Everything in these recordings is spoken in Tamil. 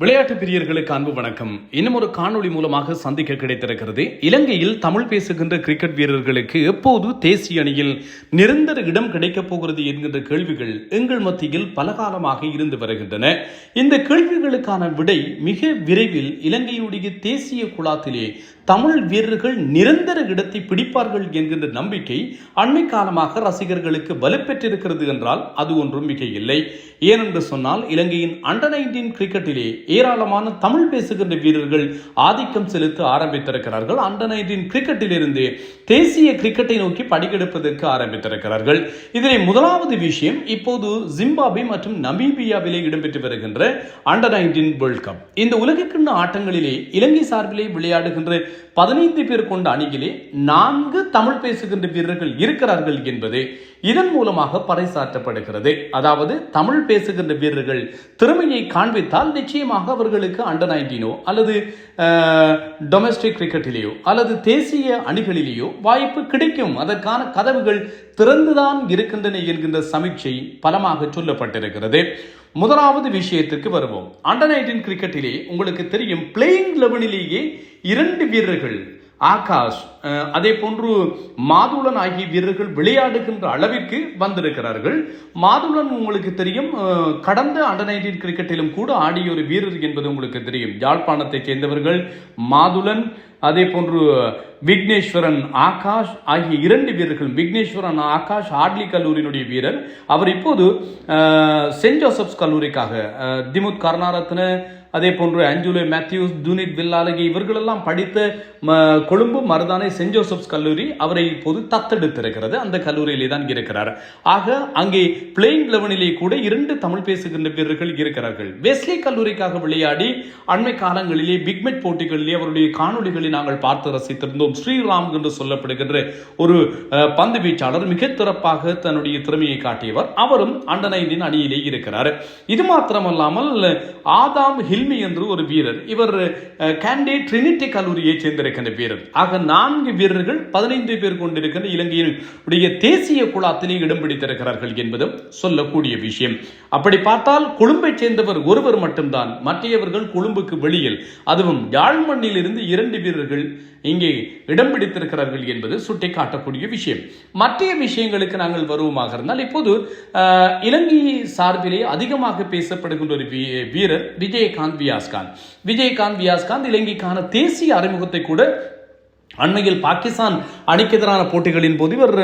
விளையாட்டு பிரியர்களுக்கு அன்பு வணக்கம். இன்னும் ஒரு காணொளி மூலமாக சந்திக்க கிடைத்திருக்கிறது. இலங்கையில் தமிழ் பேசுகின்ற கிரிக்கெட் வீரர்களுக்கு எப்போது தேசிய அணியில் நிரந்தர இடம் கிடைக்கப் போகிறது என்கின்ற கேள்விகள் எங்கள் மத்தியில் பல காலமாக இருந்து வருகின்றன. இந்த கேள்விகளுக்கான விடை மிக விரைவில் இலங்கையுடைய தேசிய குழாத்திலே தமிழ் வீரர்கள் நிரந்தர இடத்தை பிடிப்பார்கள் என்கின்ற நம்பிக்கை அண்மை காலமாக ரசிகர்களுக்கு வலுப்பெற்றிருக்கிறது என்றால் அது ஒன்றும் மிக இல்லை. ஏனென்று சொன்னால் இலங்கையின் அண்டர் 19 கிரிக்கெட்டிலே ஏராளமான தமிழ் பேசுகின்ற வீரர்கள் ஆதிக்கம் செலுத்த ஆரம்பித்திருக்கிறார்கள். அண்டர் 19 கிரிக்கெட்டிலிருந்து தேசிய கிரிக்கெட்டை நோக்கி படிக்கெடுப்பதற்கு ஆரம்பித்திருக்கிறார்கள். இதிலே முதலாவது விஷயம், இப்போது ஜிம்பாப்வே மற்றும் நமீபியாவிலே இடம்பெற்று வருகின்ற அண்டர் 19 வேர்ல்ட் கப். இந்த உலகக்கிண்ண ஆட்டங்களிலே இலங்கை சார்பிலே விளையாடுகின்ற 15 பேர் கொண்ட அணியிலே 4 தமிழ் பேசுகின்ற வீரர்கள் இருக்கிறார்கள் என்பது இதன் மூலமாக பறைசாற்றப்படுகிறது. அதாவது தமிழ் பேசுகின்ற வீரர்கள் திறமையை காண்பித்தால் நிச்சயமாக அவர்களுக்கு அண்டர் 19 அல்லது டொமெஸ்டிக் கிரிக்கெட்டிலேயோ அல்லது தேசிய அணிகளிலேயோ வாய்ப்பு கிடைக்கும். அதற்கான கதவுகள் திறந்துதான் இருக்கின்றன என்கின்ற சமீட்சை பலமாக சொல்லப்பட்டிருக்கிறது. முதலாவது விஷயத்திற்கு வருவோம். அண்டர் 19 கிரிக்கெட்டிலே உங்களுக்கு தெரியும், பிளேயிங் லெவலிலேயே 2 வீரர்கள் ஆகாஷ் அதே போன்று மாதுளன் ஆகிய வீரர்கள் விளையாடுகின்ற அளவிற்கு வந்திருக்கிறார்கள். மாதுளன் உங்களுக்கு தெரியும், கடந்த அண்டர் 19 கிரிக்கெட்டிலும் கூட ஆடிய ஒரு வீரர் என்பது உங்களுக்கு தெரியும். யாழ்ப்பாணத்தை சேர்ந்தவர்கள் மாதுளன், அதே போன்று விக்னேஸ்வரன் ஆகாஷ் ஆகிய 2 வீரர்கள். விக்னேஸ்வரன் ஆகாஷ் ஆட்லி கல்லூரியினுடைய வீரர். அவர் இப்போது சென்ட் ஜோசப்ஸ் கல்லூரிக்காக திமுத் கருணாரத்ன, அதே போன்று அஞ்சுலே மேத்யூஸ், துனித் வில்லாலகி இவர்களெல்லாம் படித்த கொழும்பு மருதானை சென்ட் ஜோசப்ஸ் கல்லூரி அவரை இப்போது தத்தெடுத்திருக்கிறது. அந்த கல்லூரியிலே தான் இருக்கிறார். ஆக அங்கே பிளேயிங் லெவனிலே கூட 2 தமிழ் பேசுகின்ற வீரர்கள் இருக்கிறார்கள். வெஸ்லி கல்லூரிக்காக விளையாடி அண்மை காலங்களிலே பிக்மெட் போட்டிகளிலே அவருடைய காணொலிகளை நாங்கள் பார்த்து ரசித்திருந்தோம். ஸ்ரீராம் என்று சொல்லப்படுகின்ற ஒரு பந்து வீச்சாளர் மிக சிறப்பாக தன்னுடைய திறமையை காட்டியவர். அவரும் அண்டர் 19 அணியிலே இருக்கிறார். இது மாத்திரமல்லாமல் ஆதாம் ஹில்மி என்று ஒரு வீரர், இவர் கேண்டே ட்ரினிட்டி கல்லூரியை சேர்ந்திருக்கின்ற வீரர். ஆக 4 வீரர்கள் 15 பேர் கொண்டிருக்கின்ற இலங்கையினுடைய தேசிய குழாத்திலே இடம் பிடித்திருக்கிறார்கள் என்பதும் சொல்லக்கூடிய விஷயம். அப்படி பார்த்தால் கொழும்பை சேர்ந்தவர் ஒருவர் மட்டும்தான், மற்றவர்கள் கொழும்புக்கு வெளியில், அதுவும் யாழ் மண்ணில் இருந்து 2 வீரர்கள் இங்கே இடம் பிடித்திருக்கிறார்கள் என்பது சுட்டி காட்டக்கூடிய விஷயம். மற்ற விஷயங்களுக்கு நாங்கள் வருவோமாக இருந்தால், இப்போது இலங்கை சார்பிலே அதிகமாக பேசப்படுகின்ற ஒரு வீரர் விஜயகாந்த் வியாஸ்காந்த் இலங்கைக்கான தேசிய அறிமுகத்தை கூட அண்மையில் பாகிஸ்தான் அணிக்கு எதிரான போட்டிகளின் போது இவர்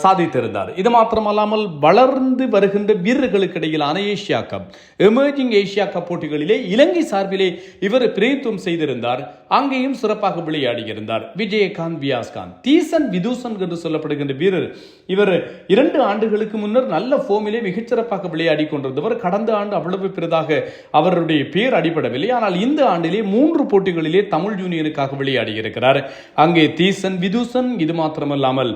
சாதித்திருந்தார். இது மாத்திரமல்லாமல் வளர்ந்து வருகின்ற வீரர்களுக்கு இடையிலான Asia cup, emerging Asia cup போட்டிகளிலே இலங்கை சார்பிலே இவர் பிரதித்துவம் செய்திருந்தார். அங்கேயும் சிறப்பாக விளையாடியிருந்தார். விஜயகாந்த் வியாஸ்காந்த் தீசன் விதூசன் என்று சொல்லப்படுகின்ற வீரர், இவர் 2 ஆண்டுகளுக்கு முன்னர் நல்ல ஃபோமிலே மிகச்சிறப்பாக விளையாடி கொண்டிருந்தவர். கடந்த ஆண்டு அவ்வளவு பெரிதாக அவருடைய பேர் அடிபடவில்லை. ஆனால் இந்த ஆண்டிலே 3 போட்டிகளிலே தமிழ் யூனியனுக்காக விளையாடி இருக்கிறார். அங்கே தீசன் விதூசன், இது மாத்திரமல்லாமல்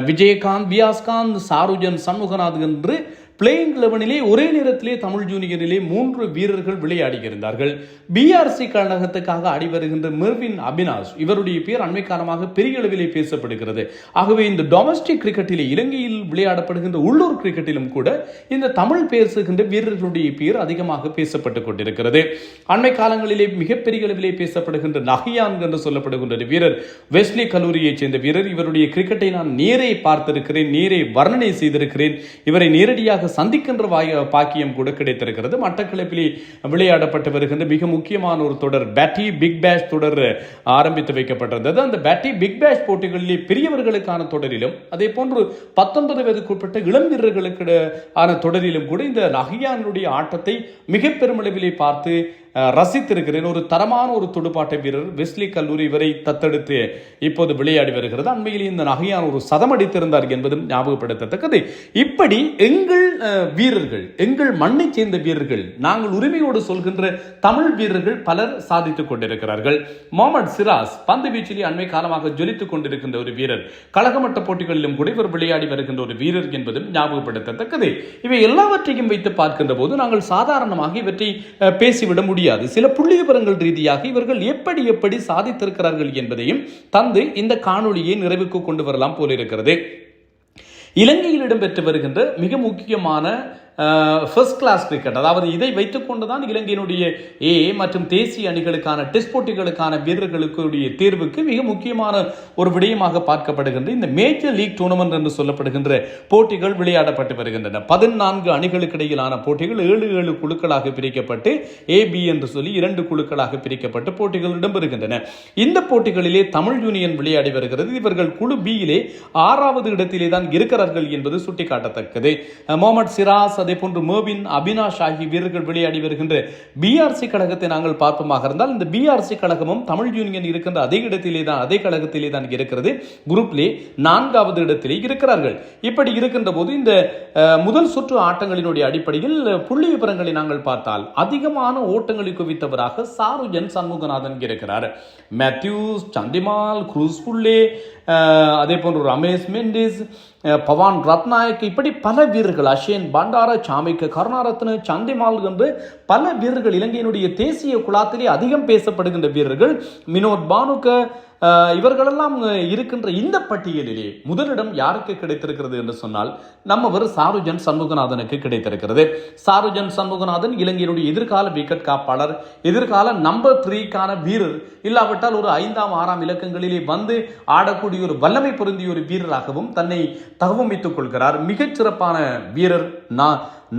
விஜயகாந்த் வியாஸ்காந்த், சாருஜன் சண்முகநாத் என்று பிளேயிங் லெவனிலே ஒரே நேரத்திலே தமிழ் ஜூனியரிலே 3 வீரர்கள் விளையாடி இருந்தார்கள். பிஆர்சி கழகத்துக்காக ஆடி வருகின்ற மெர்வின் அபினாஷ், இவருடைய பேர் அண்மை காலமாக பெரிய அளவிலே பேசப்படுகிறது. ஆகவே இந்த டொமஸ்டிக் கிரிக்கெட்டிலே இலங்கையில் விளையாடப்படுகின்ற உள்ளூர் கிரிக்கெட்டிலும் கூட இந்த தமிழ் பேசுகின்ற வீரர்களுடைய பேர் அதிகமாக பேசப்பட்டுக் கொண்டிருக்கிறது. அண்மை காலங்களிலே மிகப்பெரிய அளவிலே பேசப்படுகின்ற நஹியான் என்று சொல்லப்படுகின்ற வீரர் வெஸ்லி கல்லூரியை சேர்ந்த வீரர். இவருடைய கிரிக்கெட்டை நான் நேரே பார்த்திருக்கிறேன், நேரே வர்ணனை செய்திருக்கிறேன். இவரை நேரடியாக சந்திக்கின்ற பாக்கியம் கூட கிடைத்திருக்கிறது. மட்டக்களப்பிலே விளையாடப்பட்டு வருகின்ற மிக முக்கியமான ஒரு தொடர் பேட்டி பிக் பேஷ் தொடர் ஆரம்பித்து வைக்கப்பட்டிருந்தது. அந்த பேட்டி பிக் பேஷ் போட்டிகளிலே பெரியவர்களுக்கான தொடரிலும் அதே போன்று 19 வயதுக்குட்பட்ட இளம் வீரர்களுக்கு ஆன தொடரிலும் கூட இந்த நஹியானுடைய ஆட்டத்தை மிக பெருமளவிலே பார்த்து ரசித்திருக்கிறேன். ஒரு தரமான ஒரு துடுப்பாட்ட வீரர் வெஸ்லி கல்லூரி இவரை தத்தெடுத்து இப்போது விளையாடி வருகிறது. அண்மையில் இந்த நகையான் ஒரு சதம் அடித்திருந்தார் என்பதும் ஞாபகப்படுத்தத்தக்கது. இப்படி எங்கள் வீரர்கள், எங்கள் மண்ணை சேர்ந்த வீரர்கள், நாங்கள் உரிமையோடு சொல்கின்ற தமிழ் வீரர்கள் பலர் சாதித்துக் கொண்டிருக்கிறார்கள். முகமது சிராஸ் பந்து வீச்சிலே அண்மை காலமாக ஜொலித்துக் கொண்டிருக்கின்ற ஒரு வீரர், கழகமட்ட போட்டிகளிலும் கூட இவர் விளையாடி வருகின்ற ஒரு வீரர் என்பதும் ஞாபகப்படுத்தத்தக்கது. இவை எல்லாவற்றையும் வைத்து பார்க்கின்ற போது நாங்கள் சாதாரணமாக இவற்றை பேசிவிட முடியாது. சில புள்ளி விவரங்கள் ரீதியாக இவர்கள் எப்படி சாதித்திருக்கிறார்கள் என்பதையும் தந்து இந்த காணொளியை நிறைவுக்கு கொண்டு வரலாம் போல இருக்கிறது. இலங்கையில் இடம்பெற்று வருகின்ற மிக முக்கியமான ஃபர்ஸ்ட் கிளாஸ் கிரிக்கெட், அதாவது இதை வைத்துக் கொண்டுதான் இலங்கையினுடைய ஏ மற்றும் தேசிய அணிகளுக்கான டெஸ்ட் போட்டிகளுக்கான வீரர்களுடைய தேர்வுக்கு மிக முக்கியமான ஒரு விடயமாக பார்க்கப்படுகின்ற இந்த மேஜர் லீக் டூர்னமெண்ட் என்று சொல்லப்படுகின்ற போட்டிகள் விளையாடப்பட்டு வருகின்றன. 14 அணிகளுக்கு இடையிலான போட்டிகள் 7 குழுக்களாக பிரிக்கப்பட்டு ஏபி என்று சொல்லி 2 குழுக்களாக பிரிக்கப்பட்டு போட்டிகள் இடம்பெறுகின்றன. இந்த போட்டிகளிலே தமிழ் யூனியன் விளையாடி வருகிறது. இவர்கள் குழு பியிலே 6வது இடத்திலே தான் இருக்கிறார்கள் என்பது சுட்டிக்காட்டத்தக்கது. முகமது சிராஸ், அதே போன்று மோபின், அபினாஷ் ஆகிய வீரர்கள் விளையாடி வருகின்ற பிஆர்சி கழகத்தை நாங்கள் பார்ப்போமாக இருந்தால் இந்த பிஆர்சி கழகமும் தமிழ் யூனியன் இருக்கின்ற அதே கழகத்திலே தான் இருக்கிறது. குரூப்லே 4வது இடத்திலே இருக்கிறார்கள். இப்படி இருக்கின்ற போது இந்த முதல் சுற்று ஆட்டங்களினுடைய அடிப்படையில் புள்ளி விவரங்களை நாங்கள் பார்த்தால் அதிகமான ஓட்டங்களை குவித்தவராக சாருஜன் சண்முகநாதன் இருக்கிறார். மேத்யூஸ், சந்திமால், குரூஸ் புள்ளே, அதே போன்று ரமேஷ் மெண்டிஸ், பவான் ரத்நாயக், இப்படி பல வீரர்கள், அஷேன் பண்டார, சாமிக்க கருணாரத்ன, சந்திமால் என்று பல வீரர்கள் இலங்கையினுடைய தேசிய குழாத்திலே அதிகம் பேசப்படுகின்ற வீரர்கள். மினோத் பானுக்க, இவர்களெல்லாம் இருக்கின்ற இந்த பட்டியலிலே முதலிடம் யாருக்கு கிடைத்திருக்கிறது என்று சொன்னால் நம்மவர் சாருஜன் சண்முகநாதனுக்கு கிடைத்திருக்கிறது. சாருஜன் சண்முகநாதன் இலங்கையினுடைய எதிர்கால விக்கெட் காப்பாளர், எதிர்கால நம்பர் 3க்கான வீரர், இல்லாவிட்டால் ஒரு 5ஆம் 6ஆம் இலக்கங்களிலே வந்து ஆடக்கூடிய ஒரு வல்லமை பொருந்திய ஒரு வீரராகவும் தன்னை தகவமைத்துக் கொள்கிறார். மிகச்சிறப்பான வீரர்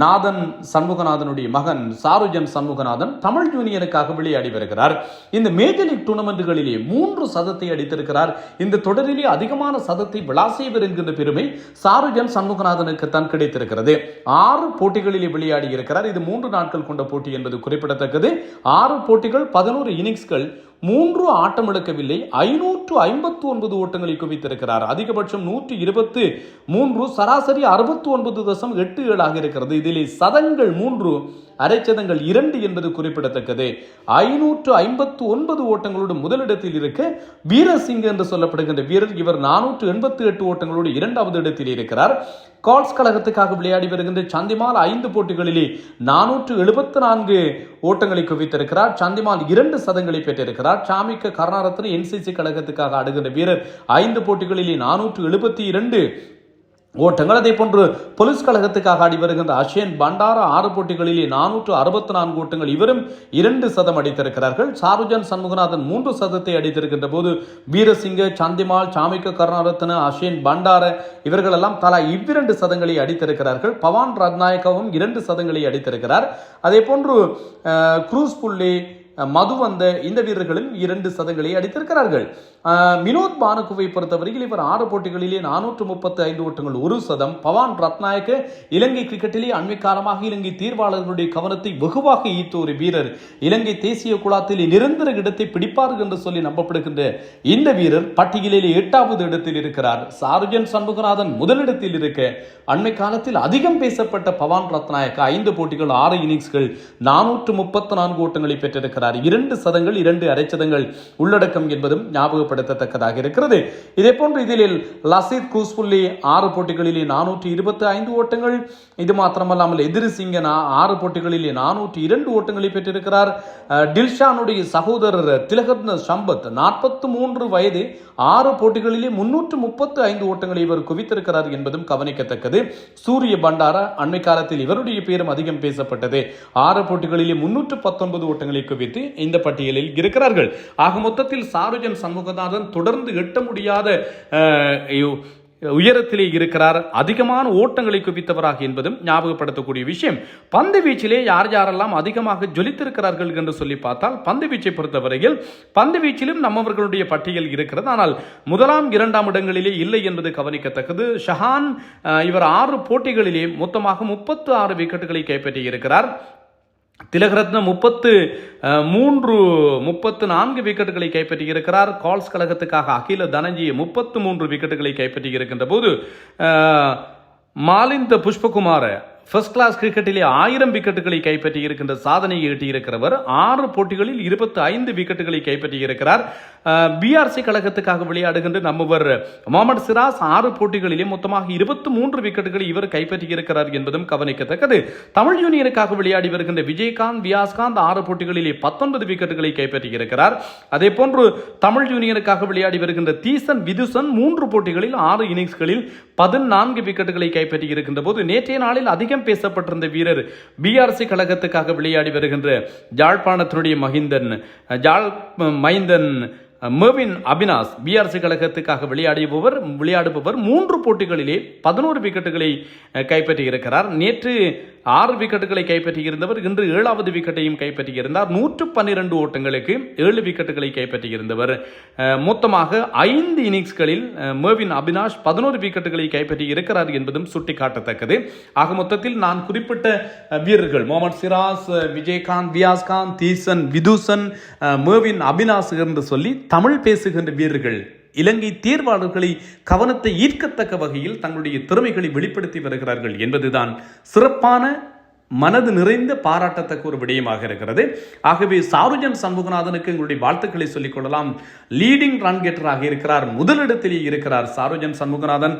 நாதன் சண்முகநாதனுடைய மகன் சாருஜன் சண்முகநாதன் தமிழ் யூனியனுக்காக விளையாடி வருகிறார். இந்த மேஜர் லீக் டூர்னமெண்ட்டுகளிலே 3 சதத்தை அடித்திருக்கிறார். இந்த தொடரிலே அதிகமான சதத்தை விளாசியவர் என்கின்ற பெருமை சாருஜன் சண்முகநாதனுக்கு தான் கிடைத்திருக்கிறது. 6 போட்டிகளிலே விளையாடி இருக்கிறார். இது 3 நாட்கள் கொண்ட போட்டி என்பது குறிப்பிடத்தக்கது. 6 போட்டிகள், 11 இன்னிங்ஸ்கள், 3 ஆட்டம் இழக்கவில்லை. 559 ஓட்டங்களை குவித்திருக்கிறார். அதிகபட்சம் 123, சராசரி 69.87 ஆக இருக்கிறது. இதிலே சதங்கள் 3, அரைச்சதங்கள் 2 என்பது குறிப்பிடத்தக்கது. 559 ஓட்டங்களோடு முதலிடத்தில் இருக்க வீரசிங் என்று சொல்லப்படுகின்ற வீரர், இவர் 488 ஓட்டங்களோடு 2வது இடத்தில் இருக்கிறார். கால்ஸ் கழகத்துக்காக விளையாடி வருகின்ற சந்திமால் 5 போட்டிகளிலே 474 ஓட்டங்களை குவித்திருக்கிறார். சந்திமால் 2 சதங்களை பெற்றிருக்கிறார். சாமிக்க கருணாரத்ன என்சிசி கழகத்துக்காக ஆடுகின்ற வீரர் 5 போட்டிகளிலே 472 ஓட்டங்கள். அதே போன்று போலீஸ் கழகத்துக்காக ஆடி வருகின்ற அஷேன் பண்டாரா 6 போட்டிகளிலே 464 ஓட்டங்கள், இவரும் 2 சதம் அடித்திருக்கிறார்கள். சாருஜன் சண்முகநாதன் 3 சதத்தை அடித்திருக்கின்ற போது வீரசிங்க, சந்திமால், சாமிக்க கருணாரத்ன, அஷேன் பண்டார இவர்களெல்லாம் தலா 2 சதங்களை அடித்திருக்கிறார்கள். பவான் ரத்நாயக்கவும் 2 சதங்களை அடித்திருக்கிறார். அதே போன்று குரூஸ் புள்ளே, மதுவந்த இந்த வீரர்களும் 2 சதங்களை அடித்திருக்கிறார்கள். மினோத் பானுக்குவை பொறுத்தவரையில் இவர் 6 போட்டிகளிலே 435 ஓட்டங்கள், 1 சதம். பவான் ரத்நாயக்க இலங்கை கிரிக்கெட்டிலே அண்மை காலமாக இலங்கை தீர்வாளர்களுடைய கவனத்தை வெகுவாக ஈர்த்த ஒரு வீரர். இலங்கை தேசிய குழாத்திலே நிரந்தர இடத்தை பிடிப்பார்கள் என்று சொல்லி நம்பப்படுகின்ற இந்த வீரர் பட்டியலிலே 8வது இடத்தில் இருக்கிறார். சாருஜன் சண்முகநாதன் முதலிடத்தில் இருக்க அண்மை காலத்தில் அதிகம் பேசப்பட்ட பவான் ரத்நாயக்க 5 போட்டிகள், 6 இன்னிங்ஸ்கள், 434 ஓட்டங்களை பெற்றிருக்கிறார். 2 சதங்கள், 2 அரைச்சதங்கள் உள்ளடக்கம் என்பதும் ஞாபகப்படுத்தத்தக்கதாக இருக்கிறது. இதே போன்று இதில் லசித் கூஸ்புல்லி 6 போட்டிகளிலே 425 ஓட்டங்கள். இது மாத்திரமல்லாமல் எதிரி சிங்கனா 6 போட்டிகளிலே 402 ஓட்டங்களை பெற்றிருக்கிறார். டில்ஷானுடைய சகோதரர் திலகர்ன சம்பத் 43 வயது, 6 போட்டிகளிலே 335 ஓட்டங்களை இவர் குவித்திருக்கிறார் என்பதும் கவனிக்கத்தக்கது. சூரிய பண்டாரா அண்மை காலத்தில் இவருடைய பேரும் அதிகம் பேசப்பட்டது. 6 போட்டிகளிலே 319 ஓட்டங்களை குவித்து இந்த பட்டியலில் இருக்கிறார்கள். ஆக மொத்தத்தில் சாருஜன் சண்முகநாதன் தொடர்ந்து எட்ட முடியாத உயரத்திலே இருக்கிறார். அதிகமான ஓட்டங்களை குவித்தவராக என்பதும் ஞாபகப்படுத்தக்கூடிய விஷயம். பந்து வீச்சிலே யார் யாரெல்லாம் அதிகமாக ஜொலித்திருக்கிறார்கள் என்று சொல்லி பார்த்தால் பந்து வீச்சை பொறுத்தவரையில் பந்து வீச்சிலும் நம்மவர்களுடைய பட்டியல் இருக்கிறது. ஆனால் 1ஆம் 2ஆம் இடங்களிலே இல்லை என்பது கவனிக்கத்தக்கது. ஷஹான் இவர் 6 போட்டிகளிலே மொத்தமாக 36 விக்கெட்டுகளை கைப்பற்றி இருக்கிறார். திலகரத்ன 34 விக்கெட்டுகளை கைப்பற்றி இருக்கிறார். கால்ஸ் கழகத்துக்காக அகில தனஞ்சிய 33 விக்கெட்டுகளை கைப்பற்றி இருக்கின்ற போது மாலிந்த புஷ்பகுமார ஃபர்ஸ்ட் கிளாஸ் கிரிக்கெட்டிலே 1000 விக்கெட்டுகளை கைப்பற்றி இருக்கின்ற சாதனையை எட்டியிருக்கிறவர். 6 போட்டிகளில் 25 விக்கெட்டுகளை கைப்பற்றி இருக்கிறார். பிஆர்சி கழகத்துக்காக விளையாடுகின்ற நம்மவர் முகமது சிராஸ் 6 போட்டிகளிலே மொத்தமாக 23 விக்கெட்டுகளை இவர் கைப்பற்றி இருக்கிறார் என்பதும் கவனிக்கத்தக்கது. தமிழ் யூனியனுக்காக விளையாடி வருகின்ற விஜயகாந்த், வியாஸ்காந்த் 6 போட்டிகளிலே 19 விக்கெட்டுகளை கைப்பற்றி இருக்கிறார். அதே போன்று தமிழ் யூனியனுக்காக விளையாடி வருகின்ற தீசன் விதுசன் 3 போட்டிகளில் 6 இன்னிங்ஸ்களில் 14 விக்கெட்டுகளை கைப்பற்றி இருக்கின்ற போது நேற்றைய நாளில் அதிகம் அதிகம் பேசப்பட்டிருந்த வீரர் பிஆர்சி கழகத்துக்காக விளையாடி வருகின்ற யாழ்ப்பாணத்தினுடைய மைந்தன் மெர்வின் அபினாஸ் பிஆர்சி கழகத்துக்காக விளையாடுபவர் 3 போட்டிகளிலே 11 விக்கெட்டுகளை கைப்பற்றியிருக்கிறார். நேற்று 6 விக்கெட்டுகளை கைப்பற்றியிருந்தவர் இன்று 7வது விக்கெட்டையும் கைப்பற்றியிருந்தார். 112 ஓட்டங்களுக்கு 7 விக்கெட்டுகளை கைப்பற்றியிருந்தவர். மொத்தமாக 5 இன்னிங்ஸ்களில் மெர்வின் அபினாஷ் 11 விக்கெட்டுகளை கைப்பற்றி இருக்கிறார் என்பதும் சுட்டிக்காட்டத்தக்கது. ஆக மொத்தத்தில் நான் குறிப்பிட்ட வீரர்கள் முகமது சிராஸ், விஜயகாந்த், வியாஸ்காந்த், தீசன், விதுசன், மெர்வின் அபினாஸ் என்று சொல்லி தமிழ் பேசுகின்ற வீரர்கள் இலங்கை தேர்வாளர்களை கவனத்தை ஈர்க்கத்தக்க வகையில் தங்களுடைய திறமைகளை வெளிப்படுத்தி வருகிறார்கள் என்பதுதான் சிறப்பான மனது நிறைந்த பாராட்டத்தக்க ஒரு விடயமாக இருக்கிறது. ஆகவே சாருஜன் சண்முகநாதனுக்கு எங்களுடைய வாழ்த்துக்களை சொல்லிக் கொள்ளலாம். லீடிங் ரன் கெட்டராக இருக்கிறார், முதலிடத்திலே இருக்கிறார் சாருஜன் சண்முகநாதன்.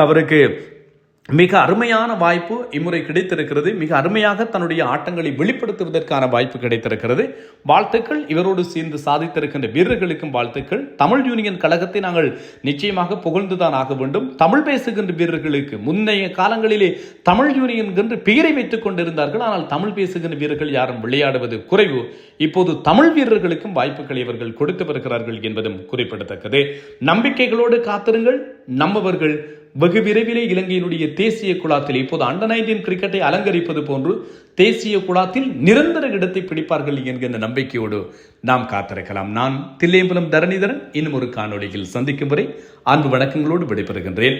அவருக்கு மிக அருமையான வாய்ப்பு இம்முறை கிடைத்திருக்கிறது. மிக அருமையாக தன்னுடைய ஆட்டங்களை வெளிப்படுத்துவதற்கான வாய்ப்பு கிடைத்திருக்கிறது. வாழ்த்துக்கள். இவரோடு சேர்ந்து சாதித்திருக்கின்ற வீரர்களுக்கும் வாழ்த்துக்கள். தமிழ் யூனியன் கழகத்தை நாங்கள் நிச்சயமாக புகழ்ந்துதான் ஆக வேண்டும். தமிழ் பேசுகின்ற வீரர்களுக்கு முன்னைய காலங்களிலே தமிழ் யூனியன் என்று பெயரை வைத்துக் கொண்டிருந்தார்கள். ஆனால் தமிழ் பேசுகின்ற வீரர்கள் யாரும் விளையாடுவது குறைவு. இப்போது தமிழ் வீரர்களுக்கும் வாய்ப்புகளை இவர்கள் கொடுத்து வருகிறார்கள் என்பதும் குறிப்பிடத்தக்கது. நம்பிக்கைகளோடு காத்திருங்கள். நம்மவர்கள் வெகு விரைவிலே இலங்கையினுடைய தேசிய குழாத்தில் இப்போது அண்டர்-19 கிரிக்கெட்டை அலங்கரிப்பது போன்று தேசிய குழாத்தில் நிரந்தர இடத்தை பிடிப்பார்கள் என்கின்ற நம்பிக்கையோடு நாம் காத்திருக்கலாம். நான் தில்லையம்பலம் தரணிதரன் இன்னும் ஒரு காணொளியில் சந்திக்கும் வரை அன்பு வணக்கங்களோடு விடைபெறுகின்றேன்.